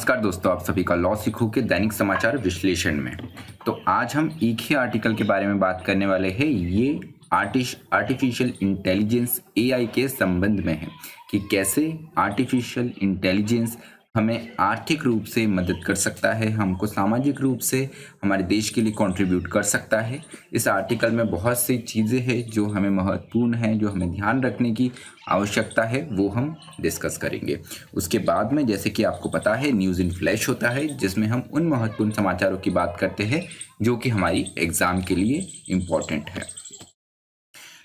नमस्कार दोस्तों, आप सभी का लॉ सीखो के दैनिक समाचार विश्लेषण में। तो आज हम एक ही आर्टिकल के बारे में बात करने वाले हैं। ये आर्टिफिशियल इंटेलिजेंस एआई के संबंध में है कि कैसे आर्टिफिशियल इंटेलिजेंस हमें आर्थिक रूप से मदद कर सकता है, हमको सामाजिक रूप से हमारे देश के लिए कंट्रीब्यूट कर सकता है। इस आर्टिकल में बहुत सी चीज़ें हैं जो हमें महत्वपूर्ण हैं, जो हमें ध्यान रखने की आवश्यकता है, वो हम डिस्कस करेंगे। उसके बाद में जैसे कि आपको पता है न्यूज़ इन फ्लैश होता है, जिसमें हम उन महत्वपूर्ण समाचारों की बात करते हैं जो कि हमारी एग्ज़ाम के लिए इम्पॉर्टेंट है।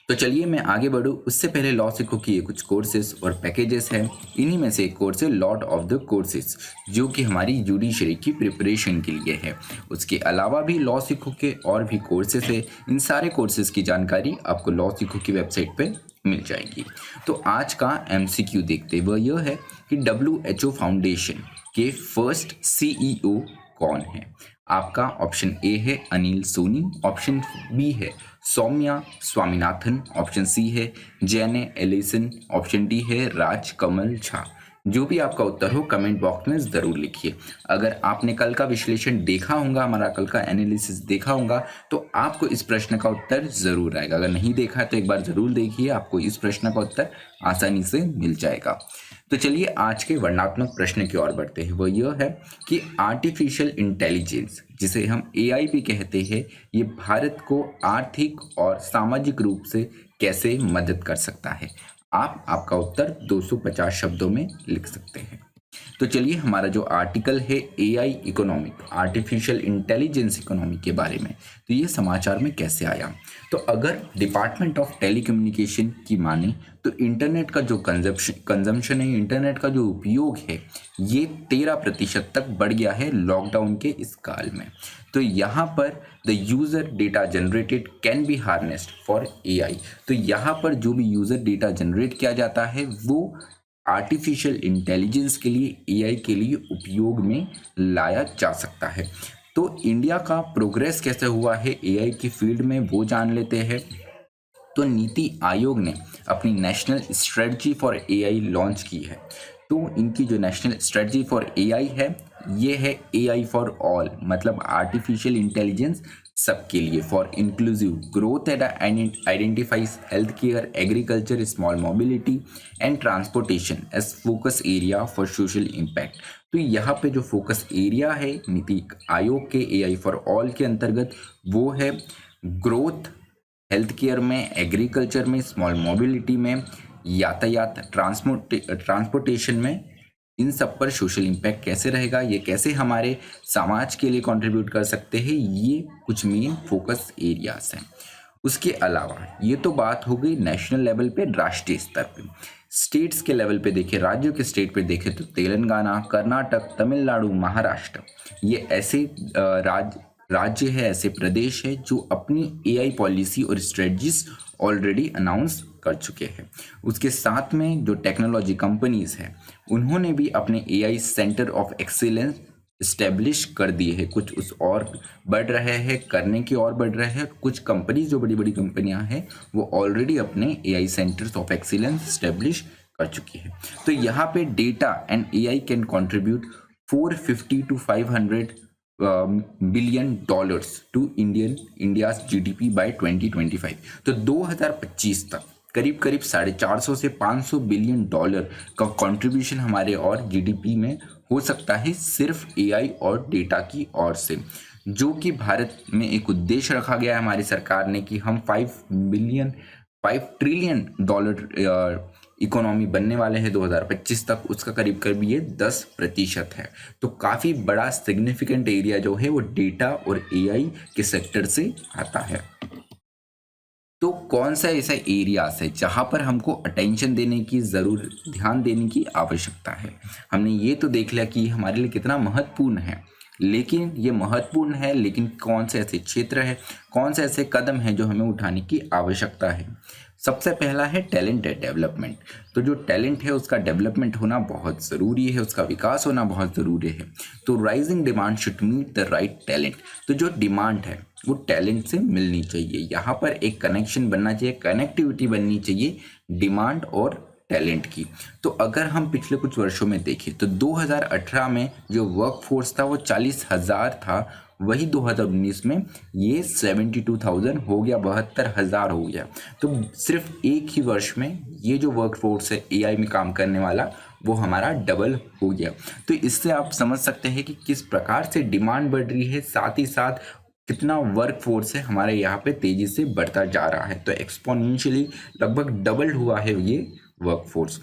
तो चलिए मैं आगे बढ़ूँ उससे पहले लॉ सीखो की ये कुछ कोर्सेज और पैकेजेस हैं। इन्हीं में से एक कोर्स है लॉर्ड ऑफ द कोर्सेज, जो कि हमारी जुडिशरी की प्रिपरेशन के लिए है। उसके अलावा भी लॉ सीखो के और भी कोर्सेज है। इन सारे कोर्सेज की जानकारी आपको लॉ सीखो की वेबसाइट पे मिल जाएगी। तो आज का एमसीक्यू देखते हुए यह है कि WHO फाउंडेशन के फर्स्ट CEO कौन है। आपका ऑप्शन ए है अनिल सोनी, ऑप्शन बी है सौम्या स्वामीनाथन, ऑप्शन सी है जैने एलिसन, ऑप्शन डी है राज कमल झा। जो भी आपका उत्तर हो कमेंट बॉक्स में ज़रूर लिखिए। अगर आपने कल का विश्लेषण देखा होगा, हमारा कल का एनालिसिस देखा होगा, तो आपको इस प्रश्न का उत्तर ज़रूर आएगा। अगर नहीं देखा है तो एक बार ज़रूर देखिए, आपको इस प्रश्न का उत्तर आसानी से मिल जाएगा। तो चलिए आज के वर्णनात्मक प्रश्न की ओर बढ़ते हैं। वो यह है कि आर्टिफिशियल इंटेलिजेंस, जिसे हम एआई भी कहते हैं, ये भारत को आर्थिक और सामाजिक रूप से कैसे मदद कर सकता है। आपका उत्तर 250 शब्दों में लिख सकते हैं। तो चलिए हमारा जो आर्टिकल है AI economic, artificial intelligence economy के बारे में, तो ये समाचार में कैसे आया। तो अगर डिपार्टमेंट ऑफ टेलीकम्युनिकेशन की माने तो इंटरनेट का जो कंजम्पशन है, इंटरनेट का जो उपयोग है, ये 13% तक बढ़ गया है लॉकडाउन के इस काल में। तो यहाँ पर the user data generated can be harnessed for AI. तो यहाँ पर जो भी यूज़र डेटा जनरेट किया जाता है वो आर्टिफिशियल इंटेलिजेंस के लिए, एआई के लिए उपयोग में लाया जा सकता है। तो इंडिया का प्रोग्रेस कैसे हुआ है एआई की फील्ड में, वो जान लेते हैं। तो नीति आयोग ने अपनी national strategy for AI launch की है। तो इनकी जो नेशनल स्ट्रेटजी फॉर एआई है, ये है एआई फॉर ऑल, मतलब आर्टिफिशियल इंटेलिजेंस सबके लिए, for inclusive growth and identifies health care, agriculture, small mobility and transportation as focus area for social impact. तो यहाँ पे जो फोकस एरिया है नीति आयोग के एआई फॉर ऑल के अंतर्गत, वो है ग्रोथ, हेल्थ केयर में, एग्रीकल्चर में, स्मॉल मोबिलिटी में, यातायात ट्रांसपोर्टेशन में। इन सब पर सोशल इम्पैक्ट कैसे रहेगा, ये कैसे हमारे समाज के लिए कंट्रीब्यूट कर सकते हैं, ये कुछ मेन फोकस एरियाज हैं। उसके अलावा ये तो बात हो गई नेशनल लेवल पे, राष्ट्रीय स्तर पे। स्टेट्स के लेवल पे देखें, राज्यों के स्टेट पे देखें तो तेलंगाना, कर्नाटक, तमिलनाडु, महाराष्ट्र, ये ऐसे राज्य है, ऐसे प्रदेश है जो अपनी एआई पॉलिसी और स्ट्रेटजीज ऑलरेडी अनाउंस कर चुके हैं। उसके साथ में जो टेक्नोलॉजी कंपनीज हैं, उन्होंने भी अपने AI centre of excellence establish कर दिए हैं। कुछ उस और बढ़ रहे हैं, करने की और बढ़ रहे हैं। कुछ कंपनीज, जो बड़ी बड़ी कंपनियां हैं, वो ऑलरेडी अपने AI centres of excellence establish कर चुकी है। तो यहाँ पे data and AI can contribute 450 to 500 billion dollars to India's GDP by 2025। तो 2025 तक करीब करीब 450 से 500 बिलियन डॉलर का कंट्रीब्यूशन हमारे और जीडीपी में हो सकता है, सिर्फ एआई और डेटा की ओर से, जो कि भारत में एक उद्देश्य रखा गया है हमारी सरकार ने कि हम 5 ट्रिलियन डॉलर इकोनॉमी बनने वाले हैं 2025 तक। उसका करीब करीब ये 10% है। तो काफ़ी बड़ा सिग्निफिकेंट एरिया जो है वो डेटा और एआई के सेक्टर से आता है। तो कौन सा ऐसा एरियाज है जहां पर हमको अटेंशन देने की ज़रूर, ध्यान देने की आवश्यकता है। हमने ये तो देख लिया कि हमारे लिए कितना महत्वपूर्ण है, लेकिन ये महत्वपूर्ण है, लेकिन कौन से ऐसे क्षेत्र है, कौन से ऐसे कदम हैं जो हमें उठाने की आवश्यकता है। सबसे पहला है टैलेंट डेवलपमेंट। तो जो टैलेंट है उसका डेवलपमेंट होना बहुत ज़रूरी है, उसका विकास होना बहुत ज़रूरी है। तो rising demand should meet the right talent. तो जो डिमांड है वो टैलेंट से मिलनी चाहिए। यहाँ पर एक कनेक्शन बनना चाहिए, कनेक्टिविटी बननी चाहिए डिमांड और टैलेंट की। तो अगर हम पिछले कुछ वर्षों में देखें तो 2018 में जो वर्कफोर्स था वो 40,000 था, वही 2019 में ये 72,000 हो गया, 72,000 हो गया। तो सिर्फ एक ही वर्ष में ये जो वर्कफोर्स है एआई में काम करने वाला वो हमारा डबल हो गया। तो इससे आप समझ सकते हैं कि किस प्रकार से डिमांड बढ़ रही है, साथ ही साथ कितना वर्क फोर्स है हमारे यहाँ पे तेजी से बढ़ता जा रहा है। तो एक्सपोनेंशियली लगभग डबल हुआ है ये वर्क फोर्स।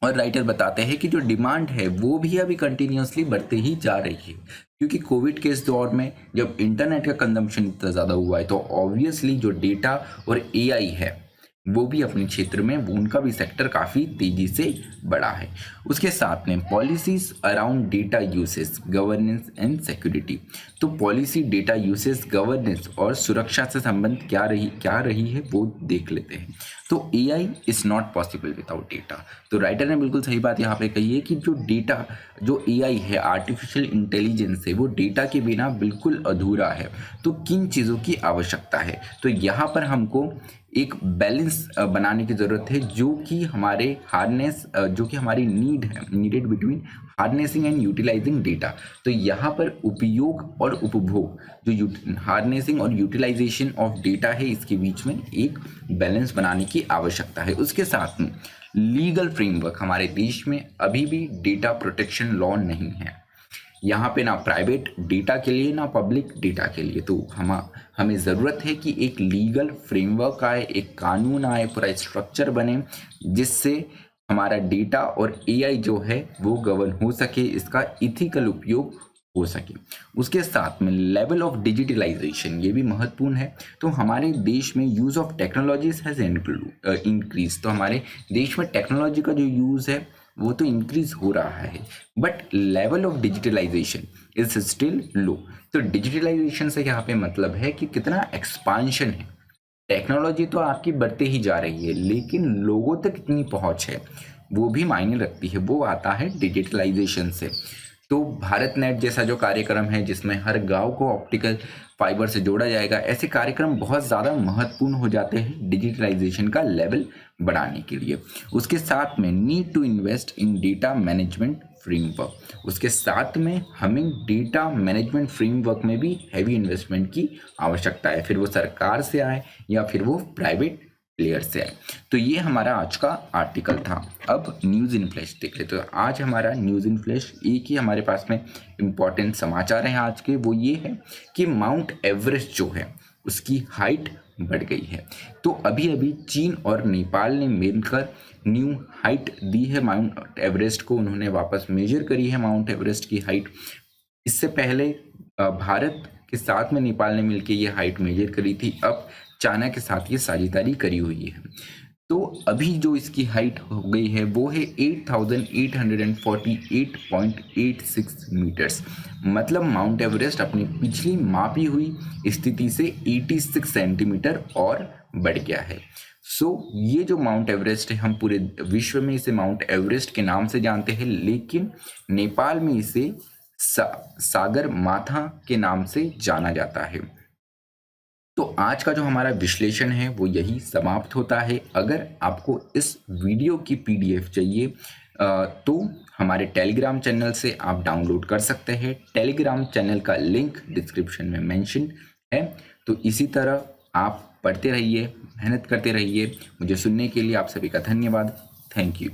और राइटर बताते हैं कि जो डिमांड है वो भी अभी कंटिन्यूअसली बढ़ते ही जा रही है, क्योंकि कोविड के इस दौर में जब इंटरनेट का कंजम्पशन इतना ज़्यादा हुआ है तो ऑब्वियसली जो डेटा और एआई है वो भी अपने क्षेत्र में वो उनका भी सेक्टर काफ़ी तेजी से बढ़ा है। उसके साथ में policies around data usage, governance and security. तो पॉलिसी डेटा यूसेज, गवर्नेंस और सुरक्षा से संबंध क्या रही है वो देख लेते हैं। तो AI is not possible without data. तो राइटर ने बिल्कुल सही बात यहाँ पे कही है कि जो डेटा, जो एआई है, आर्टिफिशियल इंटेलिजेंस है, वो डेटा के बिना बिल्कुल अधूरा है। तो किन चीज़ों की आवश्यकता है, तो यहाँ पर हमको एक बैलेंस बनाने की ज़रूरत है, जो कि हमारी needed between harnessing and utilising data. तो यहाँ पर उपयोग और उपभोग, जो हार्नेसिंग और यूटिलाइजेशन ऑफ डेटा है, इसके बीच में एक बैलेंस बनाने की आवश्यकता है। उसके साथ में लीगल फ्रेमवर्क, हमारे देश में अभी भी डेटा प्रोटेक्शन लॉ नहीं है यहाँ पे, ना प्राइवेट डेटा के लिए ना पब्लिक डेटा के लिए। तो हमें ज़रूरत है कि एक लीगल फ्रेमवर्क आए, एक कानून आए, पूरा स्ट्रक्चर बने, जिससे हमारा डेटा और एआई जो है वो गवर्न हो सके, इसका इथिकल उपयोग हो सके। उसके साथ में लेवल ऑफ डिजिटलाइजेशन, ये भी महत्वपूर्ण है। तो हमारे देश में use of technologies has increase. तो हमारे देश में टेक्नोलॉजी का जो यूज़ है वो तो इंक्रीज हो रहा है, but level of digitalisation is still low. तो डिजिटलाइजेशन से यहाँ पे मतलब है कि कितना एक्सपांशन है। टेक्नोलॉजी तो आपकी बढ़ते ही जा रही है, लेकिन लोगों तक कितनी पहुंच है वो भी मायने रखती है, वो आता है डिजिटलाइजेशन से। तो भारत नेट जैसा जो कार्यक्रम है, जिसमें हर गांव को ऑप्टिकल फाइबर से जोड़ा जाएगा, ऐसे कार्यक्रम बहुत ज़्यादा महत्वपूर्ण हो जाते हैं डिजिटलाइजेशन का लेवल बढ़ाने के लिए। उसके साथ में need to invest in data management framework. उसके साथ में हमें डेटा मैनेजमेंट फ्रेमवर्क में भी हैवी इन्वेस्टमेंट की आवश्यकता है, फिर वो सरकार से आए या फिर वो प्राइवेट प्लेयर से आए। तो ये हमारा आज का आर्टिकल था। अब न्यूज़ इन फ्लैश देख लेते। तो आज हमारा न्यूज़ इन फ्लैश, एक ही हमारे पास में इम्पॉर्टेंट समाचार हैं आज के, वो ये है कि माउंट एवरेस्ट जो है उसकी हाइट बढ़ गई है। तो अभी अभी चीन और नेपाल ने मिलकर न्यू हाइट दी है माउंट एवरेस्ट को, उन्होंने वापस मेजर करी है माउंट एवरेस्ट की हाइट। इससे पहले भारत के साथ में नेपाल ने मिलकर ये हाइट मेजर करी थी, अब चाइना के साथ ये साझेदारी करी हुई है। तो अभी जो इसकी हाइट हो गई है वो है 8,848.86 मीटर्स। मतलब माउंट एवरेस्ट अपनी पिछली मापी हुई स्थिति से 86 सेंटीमीटर और बढ़ गया है। ये जो माउंट एवरेस्ट है, हम पूरे विश्व में इसे माउंट एवरेस्ट के नाम से जानते हैं, लेकिन नेपाल में इसे सागर माथा के नाम से जाना जाता है। तो आज का जो हमारा विश्लेषण है वो यही समाप्त होता है। अगर आपको इस वीडियो की पीडीएफ चाहिए तो हमारे टेलीग्राम चैनल से आप डाउनलोड कर सकते हैं। टेलीग्राम चैनल का लिंक डिस्क्रिप्शन में मेंशन है। तो इसी तरह आप पढ़ते रहिए, मेहनत करते रहिए। मुझे सुनने के लिए आप सभी का धन्यवाद। Thank you.